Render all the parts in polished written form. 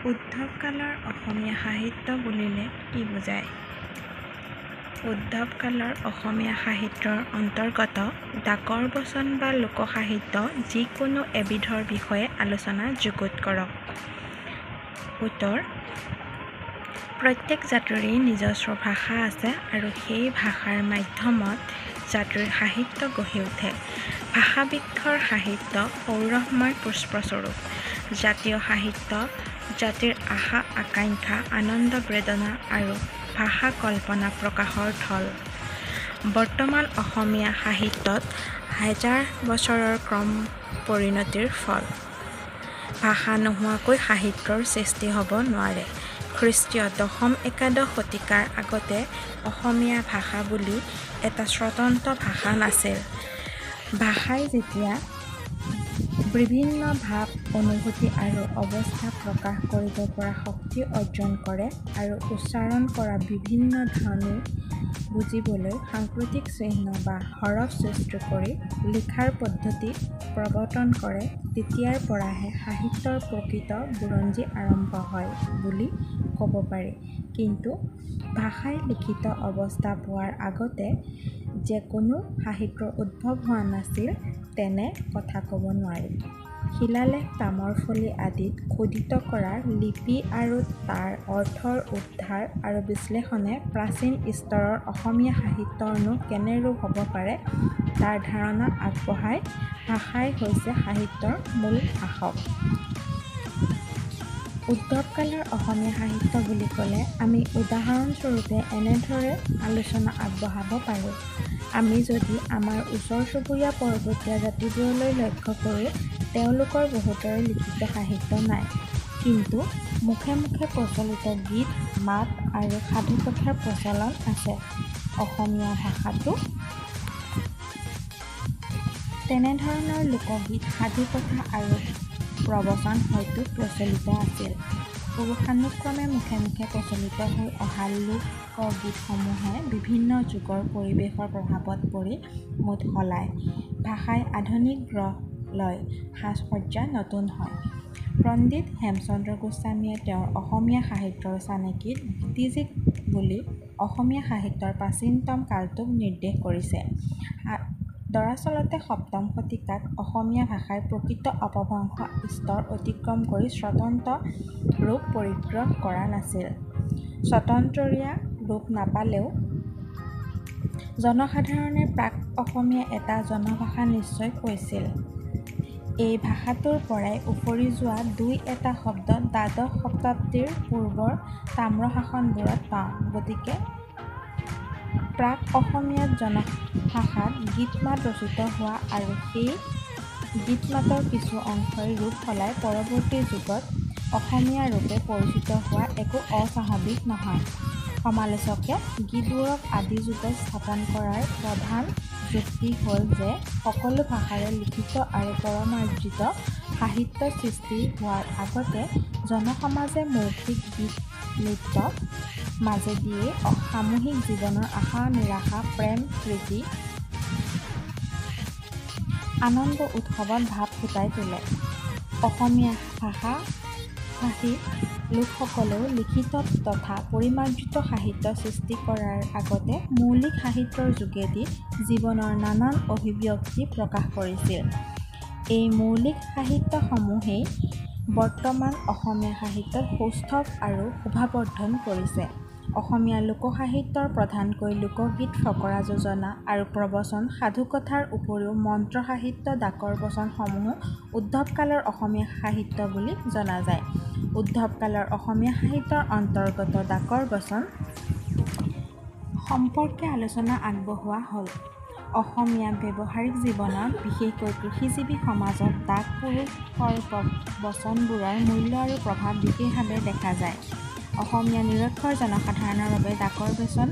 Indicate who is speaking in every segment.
Speaker 1: উদ্ধৱ কালৰ অসমীয়া সাহিত্য বুলিলে কি বুজায়? উদ্ধৱ কালৰ অসমীয়া সাহিত্যৰ অন্তৰ্গত ডাকৰ বচন বা লোকসাহিত্য যিকোনো এবিধৰ বিষয়ে আলোচনা যুগুত কৰক। উত্তৰ: প্ৰত্যেক জাতিৰে নিজস্ব ভাষা আছে আৰু সেই ভাষাৰ মাধ্যমত জাতিৰ সাহিত্য গঢ়ি উঠে। ভাষাবৃক্ষৰ সাহিত্য সৌৰভময় পুষ্পস্বৰূপ। জাতীয় সাহিত্য জাতিৰ আশা আকাংক্ষা আনন্দ বেদনা আৰু ভাষা কল্পনা প্ৰকাশৰ থল। বৰ্তমান অসমীয়া সাহিত্যত হাজাৰ বছৰৰ ক্ৰম পৰিণতিৰ ফল। ভাষা নোহোৱাকৈ সাহিত্যৰ সৃষ্টি হ'ব নোৱাৰে। খ্ৰীষ্টীয় দশম-একাদশ শতিকাৰ আগতে অসমীয়া ভাষা বুলি এটা স্বতন্ত্ৰ ভাষা নাছিল। ভাষাই যেতিয়া বিভিন্ন ভাৱ, অনুভূতি আৰু অৱস্থা প্ৰকাশ কৰিব পৰা শক্তি অৰ্জন কৰে আৰু উচ্চাৰণ কৰা বিভিন্ন ধ্বনি বুজিবলৈ সাংকেতিক চিহ্ন বা হৰফ সৃষ্টি কৰি লিখাৰ পদ্ধতি প্ৰৱৰ্তন কৰে, তেতিয়াৰ পৰাহে সাহিত্যৰ প্ৰকৃত বুৰঞ্জী আৰম্ভ হয় বুলি ক'ব পাৰি। কিন্তু ভাষাই লিখিত অৱস্থা পোৱাৰ আগতে যে কোনো সাহিত্যৰ উদ্ভৱ হোৱা নাছিল, তেনে কথা ক'ব নোৱাৰি। শিলালেখ, তামৰ ফলি আদিত খোদিত কৰা লিপি আৰু তাৰ অৰ্থৰ উদ্ধাৰ আৰু বিশ্লেষণে প্ৰাচীন স্তৰৰ অসমীয়া সাহিত্যৰনো কেনে ৰূপ হ'ব পাৰে তাৰ ধাৰণা আগবঢ়ায়। ভাষাই হৈছে সাহিত্যৰ মূল শাসক। উদ্ধৱ কালৰ অসমীয়া সাহিত্য বুলি ক'লে আমি উদাহৰণস্বৰূপে এনেদৰে আলোচনা আগবঢ়াব পাৰোঁ। আমি যদি আমাৰ ওচৰ চুবুৰীয়া পৰ্বতীয়া জাতিবোৰলৈ লক্ষ্য কৰোঁ, তেওঁলোকৰ বহুতৰে লিখিত সাহিত্য নাই। কিন্তু মুখে মুখে প্ৰচলিত গীত, মাত আৰু সাধুকথাৰ প্ৰচলন আছে। অসমীয়া ভাষাতো তেনেধৰণৰ লোকগীত, সাধুকথা আৰু প্ৰবচন হয়তো প্ৰচলিত আছিল। পুৰুষানুক্ৰমে মুখে মুখে প্ৰচলিত হৈ অহা লোকগীতসমূহে বিভিন্ন যুগৰ পৰিৱেশৰ প্ৰভাৱত পৰি মুঠ সলায়। ভাষাই আধুনিক ৰস লয়, সাজ-সজ্জা নতুন হয়। পণ্ডিত হেমচন্দ্ৰ গোস্বামীয়ে তেওঁৰ অসমীয়া সাহিত্যৰ চানেকিত গীতিযুগ বুলি অসমীয়া সাহিত্যৰ প্ৰাচীনতম কালটোক নিৰ্দেশ কৰিছে। দৰাচলতে সপ্তম শতিকাত অসমীয়া ভাষাই প্ৰকৃত অপভ্ৰংশ স্তৰ অতিক্ৰম কৰি স্বতন্ত্ৰ ৰূপ পৰিগ্ৰহ কৰা নাছিল। স্বতন্ত্ৰৰীয়া ৰূপ নাপালেও জনসাধাৰণে প্ৰাক-অসমীয়া এটা জনভাষা নিশ্চয় কৈছিল। এই ভাষাটোৰ পৰাই উফৰি যোৱা দুই এটা শব্দ দ্বাদশ শতাব্দীৰ পূৰ্বৰ তাম্ৰশাসনবোৰত পাওঁ। গতিকে প্ৰাক-অসমীয়াত জনভাষাত গীত-মাত ৰচিত হোৱা আৰু সেই গীত-মাতৰ কিছু অংশই ৰূপ সলাই পৰৱৰ্তী যুগত অসমীয়া ৰূপে পৰিচিত হোৱা একো অস্বাভাৱিক নহয়। সমালোচকে গীতবোৰক আদি যুগত স্থাপন কৰাৰ প্ৰধান যুক্তি হ'ল যে সকলো ভাষাৰে লিখিত আৰু পৰমাৰ্জিত সাহিত্য সৃষ্টি হোৱাৰ আগতে জনসমাজে মৌখিক গীত-নৃত্য মাজেদিয়েই সামূহিক জীৱনৰ আশা-নিৰাশা, প্ৰেম-প্ৰীতি, আনন্দ-উৎসৱত ভাৱ ফুটাই তোলে। অসমীয়া ভাষা-ভাষী লোকসকলেও লিখিত তথা পৰিমাৰ্জিত সাহিত্য সৃষ্টি কৰাৰ আগতে মৌলিক সাহিত্যৰ যোগেদি জীৱনৰ নানান অভিব্যক্তি প্ৰকাশ কৰিছিল। এই মৌলিক সাহিত্যসমূহেই বৰ্তমান অসমীয়া সাহিত্যত সৌষ্ঠৱ আৰু শোভাবৰ্ধন কৰিছে। অসমীয়া লোকসাহিত্যৰ প্ৰধানকৈ লোকগীত, ফকৰা যোজনা আৰু প্ৰবচন, সাধুকথাৰ উপৰিও মন্ত্ৰ সাহিত্য, ডাকৰ বচনসমূহো উদ্ধৱ কালৰ অসমীয়া সাহিত্য বুলি জনা যায়। উদ্ধৱ কালৰ অসমীয়া সাহিত্যৰ অন্তৰ্গত ডাকৰ বচন সম্পৰ্কে আলোচনা আগবঢ়োৱা হ'ল। অসমীয়া ব্যৱহাৰিক জীৱনত, বিশেষকৈ কৃষিজীৱী সমাজত ডাক-পুৰুষৰ বচনবোৰৰ মূল্য আৰু প্ৰভাৱ বিশেষভাৱে দেখা যায়। অসমীয়া নিৰক্ষৰ জনসাধাৰণৰ বাবে ডাকৰ বচন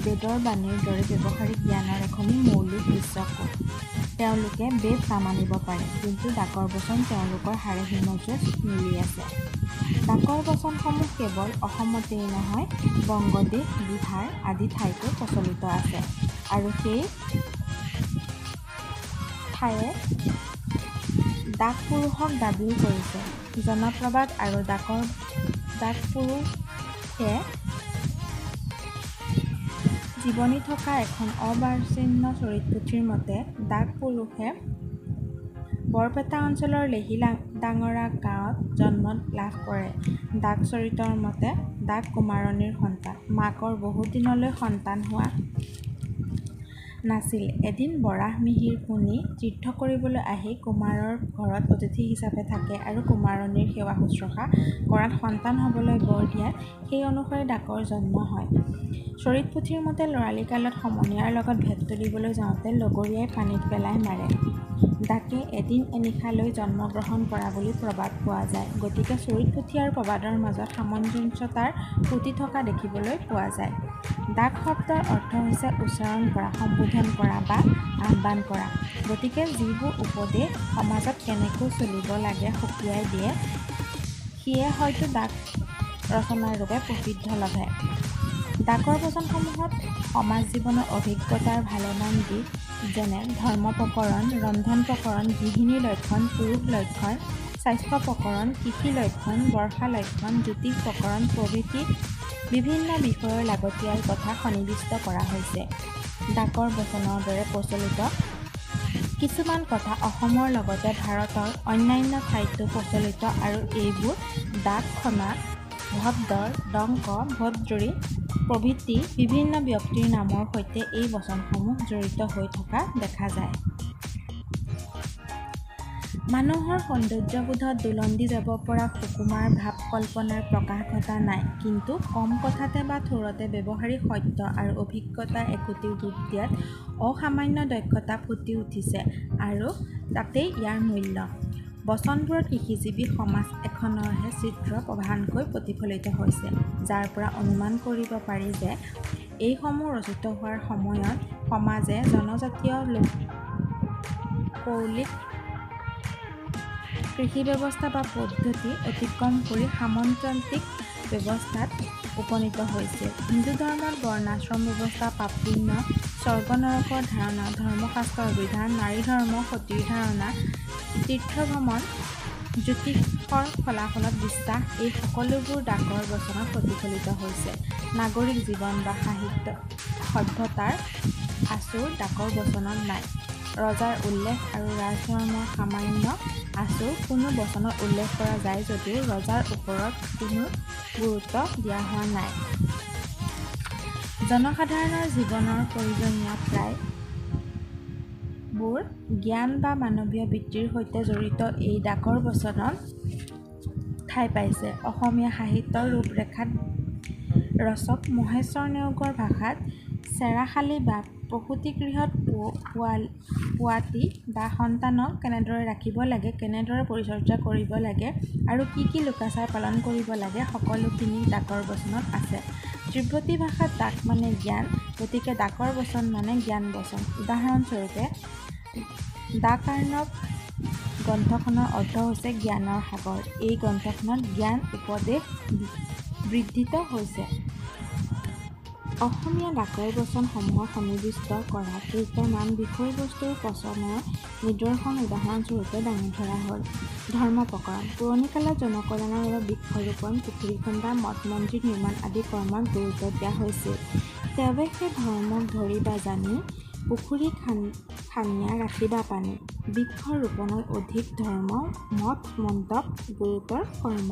Speaker 1: বেদৰ বাণীৰ দৰে ব্যৱহাৰিক জ্ঞানৰ এখনি মৌলিক বিশ্বকোষ। তেওঁলোকে বেদ নামানিব পাৰে, কিন্তু ডাকৰ বচন তেওঁলোকৰ হাড়ে-হিমজুৱে মিলি আছে। ডাকৰ বচনসমূহ কেৱল অসমতেই নহয়, বংগদেশ, বিহাৰ আদি ঠাইতো প্ৰচলিত আছে আৰু সেই ঠায়ে ডাক পুৰুষক দাবীও কৰিছে। জনপ্ৰবাদ আৰু ডাক পুৰুষে জীৱনী থকা এখন অবাৰ্চিন্ন চৰিতপুথিৰ মতে ডাক পুৰুষে বৰপেটা অঞ্চলৰ লেহিডাঙৰা গাঁৱত জন্ম লাভ কৰে। ডাক চৰিতৰ মতে ডাক কুমাৰণীৰ সন্তান। মাকৰ বহুত দিনলৈ সন্তান হোৱা নাছিল। এদিন বৰাহ মিহিৰ পোনী তীৰ্থ কৰিবলৈ আহি কুমাৰৰ ঘৰত অতিথি হিচাপে থাকে আৰু কুমাৰণীৰ সেৱা শুশ্ৰূষা কৰাত সন্তান হ'বলৈ বৰ দিয়াত সেই অনুসৰি ডাকৰ জন্ম হয়। চৰিতপুথিৰ মতে ল'ৰালি কালত সমনীয়াৰ লগত ভেট তুলিবলৈ যাওঁতে লগৰীয়াই পানীত পেলাই মাৰে। ডাকে এদিন এনিশালৈ জন্মগ্ৰহণ কৰা বুলি প্ৰবাদ পোৱা যায়। গতিকে চৰিতপুথি আৰু প্ৰবাদৰ মাজত সামঞ্জস্যতাৰ খুঁটি থকা দেখিবলৈ পোৱা যায়। ডাক শব্দৰ অৰ্থ হৈছে উচ্চাৰণ কৰা, সম্বোধন কৰা বা আহ্বান কৰা। গতিকে যিবোৰ উপদেশ সমাজত কেনেকৈ চলিব লাগে সকীয়াই দিয়ে, সিয়ে হয়তো ডাক ৰচনাৰ ৰূপে প্ৰসিদ্ধ লভে। ডাকৰ বচনসমূহত সমাজ জীৱনৰ অভিজ্ঞতাৰ ভালেমান দিশ যেনে ধৰ্ম প্ৰকৰণ, ৰন্ধন প্ৰকৰণ, গৃহিণীৰ লক্ষণ, পুৰুষ লক্ষণ, স্বাস্থ্য প্ৰকৰণ, কৃষি লক্ষণ, বৰ্ষা লক্ষণ, জ্যোতিষ প্ৰকৰণ প্ৰভৃতি বিভিন্ন বিষয়ৰ লাগতিয়াল কথা সন্নিৱিষ্ট কৰা হৈছে। ডাকৰ বচনৰ দৰে প্ৰচলিত কিছুমান কথা অসমৰ লগতে ভাৰতৰ অন্যান্য ঠাইতো প্ৰচলিত আৰু এইবোৰ ডাক খনা, ভদ্ৰৰ, ডংক, ভদ্ৰৰী প্ৰভৃতি বিভিন্ন ব্যক্তিৰ নামৰ সৈতে এই বচনসমূহ জড়িত হৈ থকা দেখা যায়। মানুহৰ সৌন্দৰ্যবোধত দুলন্দি যাব পৰা সুকুমাৰ ভাৱ কল্পনাৰ প্ৰকাশ ঘটা নাই। কিন্তু কম কথাতে বা থোৰতে ব্যৱহাৰিক সত্য আৰু অভিজ্ঞতাৰ একোটি ৰূপ দিয়াত অসামান্য দক্ষতা ফুটি উঠিছে আৰু তাতেই ইয়াৰ মূল্য। বচনবোৰত কৃষিজীৱী সমাজ এখনৰহে চিত্ৰ প্ৰধানকৈ প্ৰতিফলিত হৈছে, যাৰ পৰা অনুমান কৰিব পাৰি যে এইসমূহ ৰচিত হোৱাৰ সময়ত সমাজে জনজাতীয় কৌলিক কৃষি ব্যৱস্থা বা পদ্ধতি অতিক্ৰম কৰি সামন্ততান্ত্ৰিক ব্যৱস্থাত উপনীত হৈছিল। হিন্দু ধৰ্মত বৰ্ণাশ্ৰম ব্যৱস্থা প্ৰাপীণ্য, স্বৰ্গ নৰকৰ ধাৰণা, ধৰ্মশাস্ত্ৰৰ বিধান, নাৰী ধৰ্ম, সতীৰ ধাৰণা, তীৰ্থভ্ৰমণ, জ্যোতিষৰ ফলাফলত বিশ্বাস এই সকলোবোৰ ডাকৰ বচনত প্ৰতিফলিত হৈছে। নাগৰিক জীৱন বা সাহিত্য সভ্যতাৰ আঁচোৰ ডাকৰ বচনত নাই। ৰজাৰ উল্লেখ আৰু ৰাজধৰ্মৰ সামান্য আঁচোৰ কোনো বচনত উল্লেখ কৰা যায় যদিও ৰজাৰ ওপৰত কোনো গুৰুত্ব দিয়া হোৱা নাই। জনসাধাৰণৰ জীৱনৰ প্ৰয়োজনীয় প্ৰায়বোৰ জ্ঞান বা মানৱীয় বৃত্তিৰ সৈতে জড়িত এই ডাকৰ বচনত ঠাই পাইছে। অসমীয়া সাহিত্যৰ ৰূপৰেখাত ৰচক মহেশ্বৰ নেওগৰ ভাষাত চেৰাশালি বা প্ৰসূতিগৃহত পোৱাতী বা সন্তানক কেনেদৰে ৰাখিব লাগে, কেনেদৰে পৰিচৰ্যা কৰিব লাগে আৰু কি কি লোকাচাৰ পালন কৰিব লাগে সকলোখিনি ডাকৰ বচনত আছে। ত্ৰিব্যতী ভাষাত ডাক মানে জ্ঞান, গতিকে ডাকৰ বচন মানে জ্ঞান বচন। উদাহৰণস্বৰূপে ডাকাৰ্ণৱ গ্ৰন্থখনৰ অৰ্থ হৈছে জ্ঞানৰ সাগৰ। এই গ্ৰন্থখনত জ্ঞান উপদেশ বৰ্ধিত হৈছে। অসমীয়া ডাকৰ বচনসমূহত সন্নিৱিষ্ট কৰা কেইটামান বিষয়বস্তুৰ পচনৰ নিদৰ্শন উদাহৰণস্বৰূপে দাঙি ধৰা হ'ল। ধৰ্ম প্ৰকৰণ: পুৰণি কালত জনকল্যাণৰ বাবে বৃক্ষৰোপণ, পুখুৰী খন্দা, মঠ মন্দিৰ নিৰ্মাণ আদি কৰ্মত গুৰুত্ব দিয়া হৈছিল। তেৱে সেই ধৰ্মক ধৰি বা জানি পুখুৰী খান্দিয়া ৰাখিবা পানী। বৃক্ষ ৰোপণত অধিক ধৰ্ম, মঠ মণ্ডপ গুৰুতৰ কৰ্ম।